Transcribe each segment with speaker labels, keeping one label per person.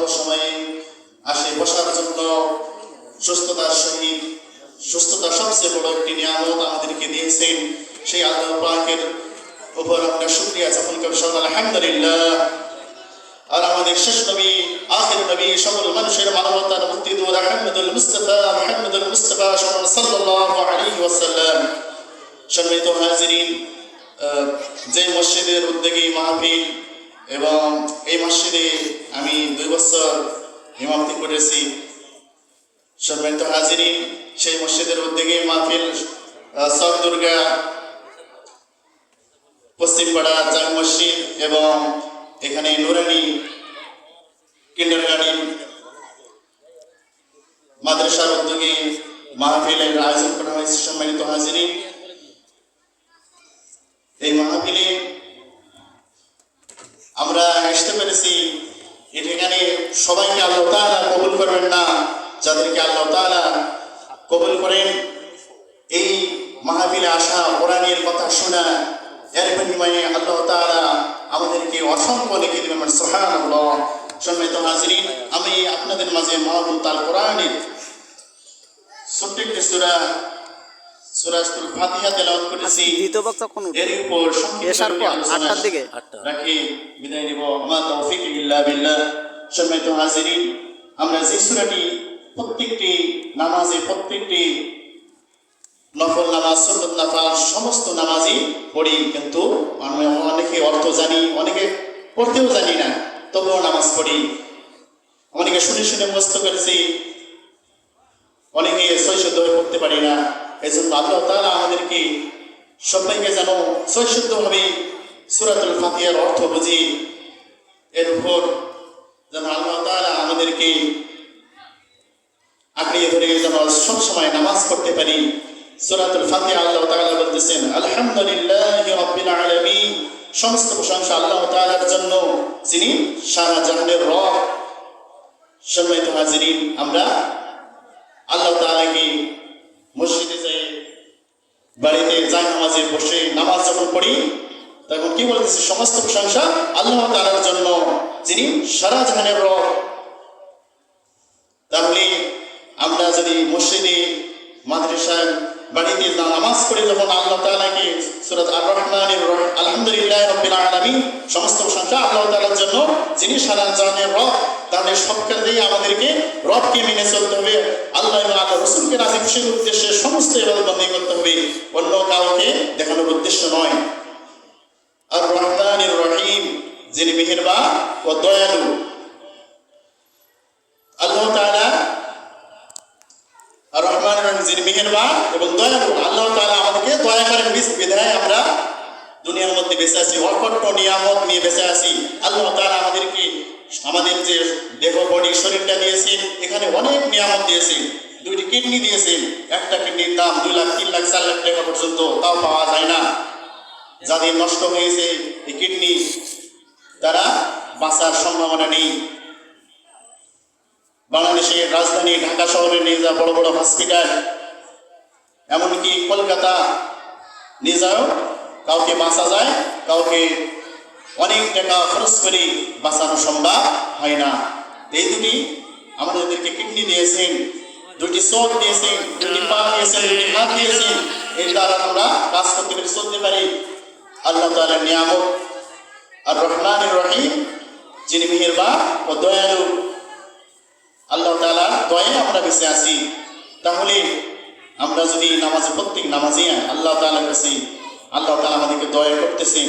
Speaker 1: অল্প সময়ে আসে বসার জন্য সুস্থতার সহিত, সুস্থতা সবচেয়ে বড় একটি নিয়ামত আমাদেরকে দিয়েছেন। সেই আল্লাহ পাকের উপর আমরা শুকরিয়া জ্ঞাপন করি, আলহামদুলিল্লাহ। আর আমাদের শেষ নবী, আখির নবী, সকল মানুষের মানবতার মুক্তিদূত আহমদুল মুস্তাফা সাল্লাল্লাহু আলাইহি ওয়াসাল্লাম। সম্মানিত হাজিরিন, যে মসজিদের উদ্যোগী মাহফিল এবং এই মসজিদে আমি 2 বছর ইমামতি করেছি। সম্মানিত হাজিরিন, সেই মসজিদের উদ্যোগী মাহফিল চক দুর্গা পশ্চিমপাড়া জামে মসজিদ এবং এখানে নুরানি কিন্ডারগার্টেন মাদ্রাসার উদ্যোগে মাহফিলের আয়োজন করা হয়েছে। সম্মানিত হাজিরিন, এই মাহফিলে আমরা আসতে পেরেছি। এখানে সবাইকে আল্লাহ তাআলা কবুল করবেন না, যাদেরকে আল্লাহ তাআলা কবুল করেন এই মাহফিলে আসা, কোরআনের কথা শোনা, এর বিনিময়ে আল্লাহ তাআলা আমাদেরকে অসংখ্য নেকি দিবেন, সুবহানাল্লাহ। সম্মানিত হাজিরিন, আমি আপনাদের মাঝে মহাগ্রন্থ আল কোরআনের ছোট্ট একটি সূরা সূরাতুল ফাতিহা তেলাওয়াত করেছি। এর উপর সংক্ষিপ্ত আলোচনা রাখি বিদায় নিব। মা তৌফিক ইল্লা বিল্লাহ। সম্মানিত হাজিরিন, আমরা যে সূরাটি প্রত্যেকটি নামাজে, প্রত্যেকটি নফল নামাজ, সুন্নত নামাজ, সমস্ত নামাজই পড়ি, কিন্তু আমরা অনেকে অর্থ জানি, অনেকে পড়তেও জানি না, তবুও নামাজ পড়ি। অনেকে শুনে শুনে মুখস্থ করেছি, অনেকে সৈশুদ্ধ পড়তে পারি না। এই জন্য আল্লাহ তাআলা আমাদেরকে সবাইকে যেন সৈশুদ্ধভাবে সূরাতুল ফাতিহার অর্থ বুঝি, এর উপর যেন আল্লাহ তাআলা আমাদেরকে আঁকড়িয়ে ধরে যেন সবসময় নামাজ পড়তে পারি। সূরাতুল ফাতিহা আল্লাহ তাআলা বলতেছেন, আলহামদুলিল্লাহি রাব্বিল আলামিন, সমস্ত প্রশংসা আল্লাহ তাআলার জন্য, যিনি সারা জাহানের রব। সম্মানিত হাজিরিন, আমরা আল্লাহ তাআলাকে মসজিদে যাই, বাড়িতে যাই, নামাজে বসে নামাজ যখন পড়ি তখন কি বলতেছি? সমস্ত প্রশংসা আল্লাহ তাআলার জন্য, যিনি সারা জাহানের রব। তাহলে আমরা যদি মসজিদে, মাদ্রাসায়, বাড়িতে নামাজ পড়ে যখন আল্লাহ তাআলাকে সূরা আর রহমানির রহিম, আলহামদুলিল্লাহি রাব্বিল আলামিন, সমস্ত প্রশংসা আল্লাহ তাআলার জন্য, যিনি সারা জাহানের রব, তাহলে সব ক্ষেত্রেই আমাদেরকে রবকে মেনে চলতে হবে। আল্লাহ এবং আল্লাহ রাসূলকে রাজি খুশির উদ্দেশ্যে সমস্ত ইবাদত বন্দী করতে হবে, অন্য কাউকে দেখানোর উদ্দেশ্য নয়। আর রহমানির রহিম, যিনি মেহেরবান ও দয়ালু। আল্লাহ তাআলা আর রহমান রহিম, যিনি মেহেরবান এবং দয়ালু। আল্লাহ তাআলা আমাদেরকে দয়া করেন, বিধায় আমরা দুনিয়ার মধ্যে বেঁচে আছি, অকট্ট নিয়ামত নিয়ে বেঁচে আছি। আল্লাহ তাআলা আমাদেরকে, আমাদের যে দেহ, বডি, শরীরটা দিয়েছেন, এখানে অনেক নিয়ামত দিয়েছেন। 2টি কিডনি দিয়েছেন, একটা কিডনির দাম 2 লাখ, 3 লাখ, 4 লাখ টাকা পর্যন্ত, তাও পাওয়া যায় না। যাদের নষ্ট হয়েছে এই কিডনি, তারা বাঁচার সম্ভাবনা নেই। বাংলাদেশের রাজধানী ঢাকা শহরে নিয়ে যা বড় বড় হসপিটাল, এমনকি কলকাতা নিয়ে যাও, কাউকে বাঁচা যায়, কাউকে অনেক টাকা খরচ করে বাঁচানো সম্ভব হয় না। এই 2টি আমাদেরকে কিডনি দিয়েছেন, 2টি চোখ দিয়েছেন, 2টি পা দিয়েছেন, 2টি হাত দিয়েছেন। এর দ্বারা আমরা কাজ করতে পারি, চলতে পারি। আল্লাহ তাআলার নিয়ামত। আর রহমানির রহিম, যিনি মেহেরবান ও দয়ালু। আল্লাহ তাআলার দয়ায় আমরা বেঁচে আছি। তাহলে আমরা যদি নামাজে, প্রত্যেক নামাজে আল্লাহ তাআলার কাছে, আল্লাহ তাআলা আমাদেরকে দয়া করতেছেন।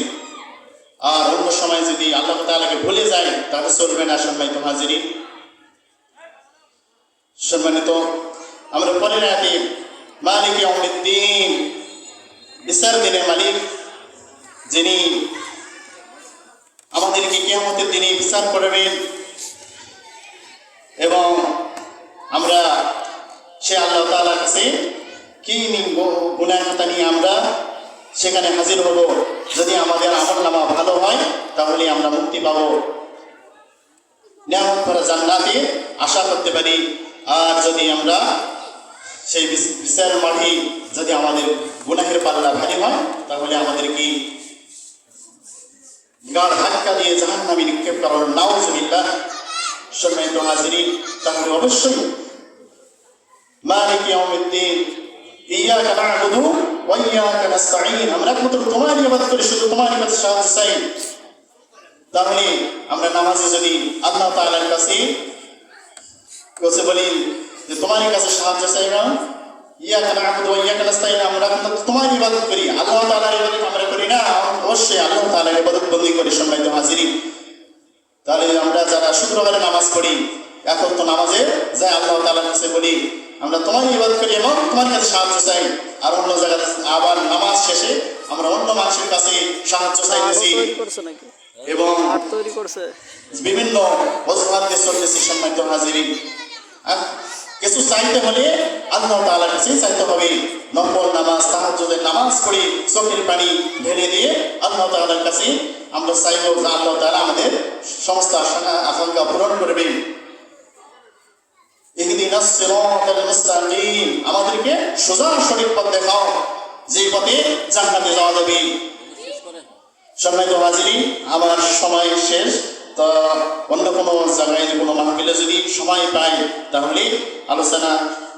Speaker 1: আর অন্য সময় যদি আল্লাহ তাআলাকে ভুলে যায়, তাহলে চলবে না। সম্মানিত হাজিরিন, সম্মানিত, আমরা পরে রাখি মালিক ইয়াউমিদ্দিন, বিচার দিনের মালিক, যিনি আমাদেরকে কিয়ামতের দিনে বিচার করবেন এবং আমরা সে আল্লাহ তাআলার কাছে কি গুনাহ খাতা নিয়ে আমরা সেখানে হাজির হব। যদি আমাদের আমলনামা ভালো হয় তাহলে আমরা মুক্তি পাব, নিয়ামত ভরা জান্নাতে আশা করতে পারি। আর যদি আমরা সেই বিচার মাঠে যদি আমাদের গুনাহের পাল্লা ভারী হয় তাহলে আমাদের কি গাঢ় ধাক্কা দিয়ে জাহান্নামে নিক্ষেপ করার, নাউজুবিল্লাহ। সম্মানিত হাজিরিন, তাহলে অবশ্যই মালিক ইয়াউমিদ্দিন ইয়াকা না'বুদু ওয়া ইয়াকা নাস্তাঈন, আমরা একমাত্র তোমারই ইবাদত করি, শুধু তোমারই কাছে সাহায্য চাই। তাহলে আমরা নামাজে যদি আল্লাহ তাআলার কাছে বলি যে তোমারই কাছে সাহায্য চাই না, ইয়াকা না'বুদু ওয়া ইয়াকা নাস্তাঈন, আমরা তোমারই ইবাদত করি, আল্লাহ তাআলার ইবাদত আমরা করি না, অবশ্যই আল্লাহ তাআলার ইবাদত বন্দি করি। সম্মানিত হাজিরিন, তাহলে আমরা যারা শুক্রবারে নামাজ পড়ি, এখন তো নামাজে যাই আল্লাহ তাআলার কাছে বলি আমরা তোমারই ইবাদত করি এবং তোমার কাছে সাহায্য চাই, আর অন্য জায়গায় আবার নামাজ শেষে আমরা অন্য মানুষের কাছে সাহায্য চাইতেছি এবং বিভিন্ন অজুহাত দিয়ে চলতেছি। সম্মানিত হাজিরিন, কিছু চাইতে হলে আল্লাহ তাআলার কাছে চাইতে হবে। নফল নামাজ, তাহাজ্জুদের নামাজ পড়ি, চোখের পানি ঢেলে দিয়ে আল্লাহ তাআলার কাছে আমরা চাইব যে আল্লাহ তাআলা আমাদের সমস্ত আশা আকাঙ্ক্ষা পূরণ করবেন। ইহদিনাস সিরাতাল মুস্তাকিম, আমাদেরকে সোজা সঠিক পথ দেখাও, যে পথে জান্নাতে যাওয়া যাবে। সম্মানিত হাজিরিন, আমার সময় শেষ, তো অন্য কোনো জায়গায় কোনো মাহফিলে যদি সময় পাই তাহলে আলোচনা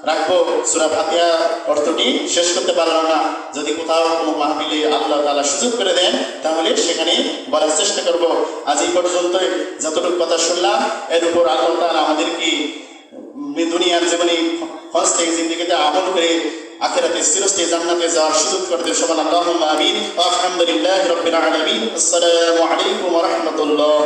Speaker 1: রাখবো। সূরা ফাতিহা অর্থটি শেষ করতে পারলাম না, যদি কোথাও কোনো মাহফিলে আল্লাহ তাআলা সুযোগ করে দেন তাহলে সেখানে বলার চেষ্টা করব। আজ এই পর্যন্ত যতটুকু কথা শুনলাম, এর উপর আল্লাহ তাআলা আমাদেরকে দুনিয়ার জীবনে হস্তে জিন্দেগিতে আমল করে আখিরাতে চিরস্থায়ী জান্নাতে যাওয়ার সুযোগ করতে সবাই আল্লাহুম্মা আমিন। আলহামদুলিল্লাহি রাব্বিল আলামিন। আসসালামু আলাইকুম ওয়া রাহমাতুল্লাহ।